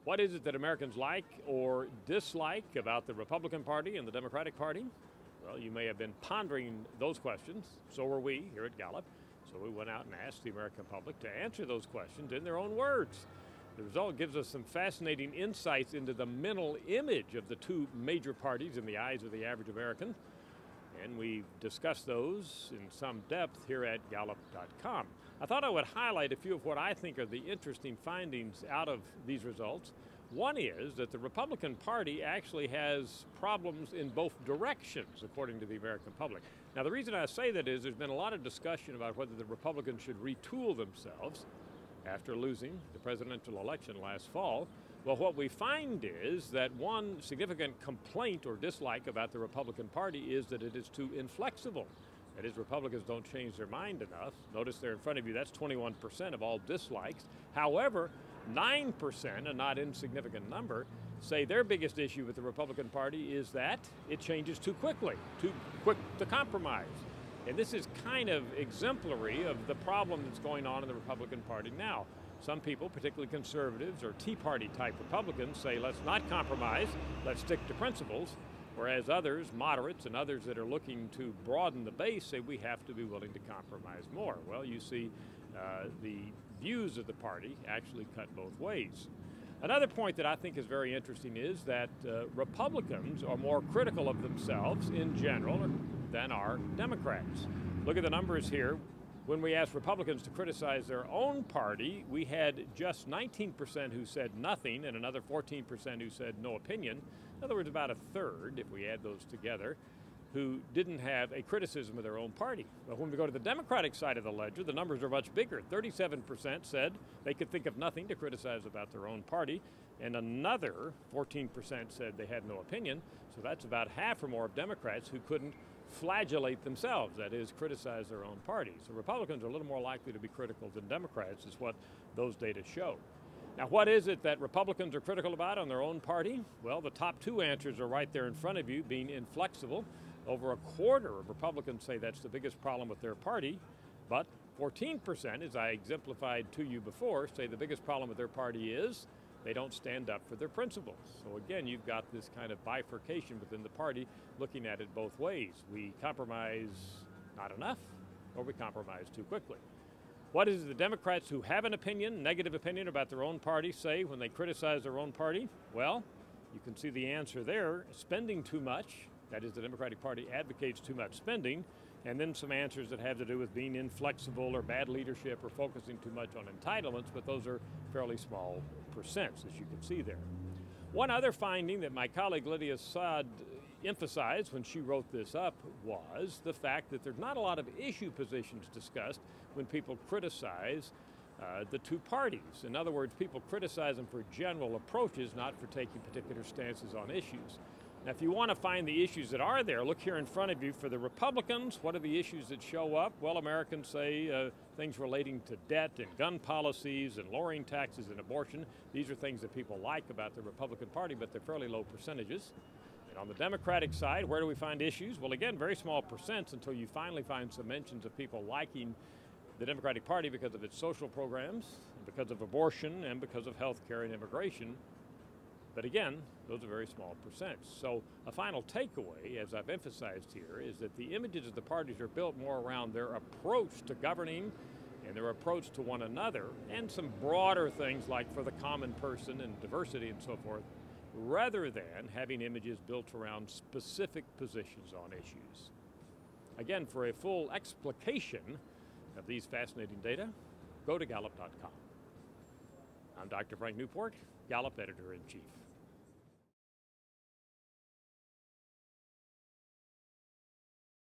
What is it that Americans like or dislike about the Republican Party and the Democratic Party? Well, you may have been pondering those questions. So were we here at Gallup. So we went out and asked the American public to answer those questions in their own words. The result gives us some fascinating insights into the mental image of the two major parties in the eyes of the average American. And we've discussed those in some depth here at Gallup.com. I thought I would highlight a few of what I think are the interesting findings out of these results. One is that the Republican Party actually has problems in both directions, according to the American public. Now, the reason I say that is there's been a lot of discussion about whether the Republicans should retool themselves after losing the presidential election last fall. Well, what we find is that one significant complaint or dislike about the Republican Party is that it is too inflexible. That is, Republicans don't change their mind enough. Notice there in front of you, that's 21% of all dislikes. However, 9%, a not insignificant number, say their biggest issue with the Republican Party is that it changes too quickly, too quick to compromise. And this is kind of exemplary of the problem that's going on in the Republican Party now. Some people, particularly conservatives or Tea Party type Republicans, say let's not compromise, let's stick to principles, whereas others, moderates and others that are looking to broaden the base, say we have to be willing to compromise more. Well, you see the views of the party actually cut both ways. Another point that I think is very interesting is that Republicans are more critical of themselves in general than are Democrats. Look at the numbers here. When we asked Republicans to criticize their own party, we had just 19% who said nothing and another 14% who said no opinion. In other words, about a third, if we add those together, who didn't have a criticism of their own party. But when we go to the Democratic side of the ledger, the numbers are much bigger. 37% said they could think of nothing to criticize about their own party, and another 14% said they had no opinion. So that's about half or more of Democrats who couldn't flagellate themselves, that is, criticize their own party. So Republicans are a little more likely to be critical than Democrats, is what those data show. Now, what is it that Republicans are critical about on their own party? Well, the top two answers are right there in front of you, being inflexible. Over a quarter of Republicans say that's the biggest problem with their party, but 14%, as I exemplified to you before, say the biggest problem with their party is they don't stand up for their principles. So again, you've got this kind of bifurcation within the party, looking at it both ways. We compromise not enough, or we compromise too quickly. What is it the Democrats who have an opinion, negative opinion about their own party say when they criticize their own party? Well, you can see the answer there, spending too much. That is, the Democratic Party advocates too much spending, and then some answers that have to do with being inflexible or bad leadership or focusing too much on entitlements, but those are fairly small percents, as you can see there. One other finding that my colleague Lydia Saad emphasized when she wrote this up was the fact that there's not a lot of issue positions discussed when people criticize the two parties. In other words, people criticize them for general approaches, not for taking particular stances on issues. Now, if you want to find the issues that are there, look here in front of you. For the Republicans, what are the issues that show up? Well, Americans say things relating to debt and gun policies and lowering taxes and abortion. These are things that people like about the Republican Party, but they're fairly low percentages. And on the Democratic side, where do we find issues? Well, again, very small percents until you finally find some mentions of people liking the Democratic Party because of its social programs, because of abortion, and because of health care and immigration. But again, those are very small percents. So a final takeaway, as I've emphasized here, is that the images of the parties are built more around their approach to governing and their approach to one another, and some broader things like for the common person and diversity and so forth, rather than having images built around specific positions on issues. Again, for a full explication of these fascinating data, go to Gallup.com. I'm Dr. Frank Newport, Gallup Editor-in-Chief.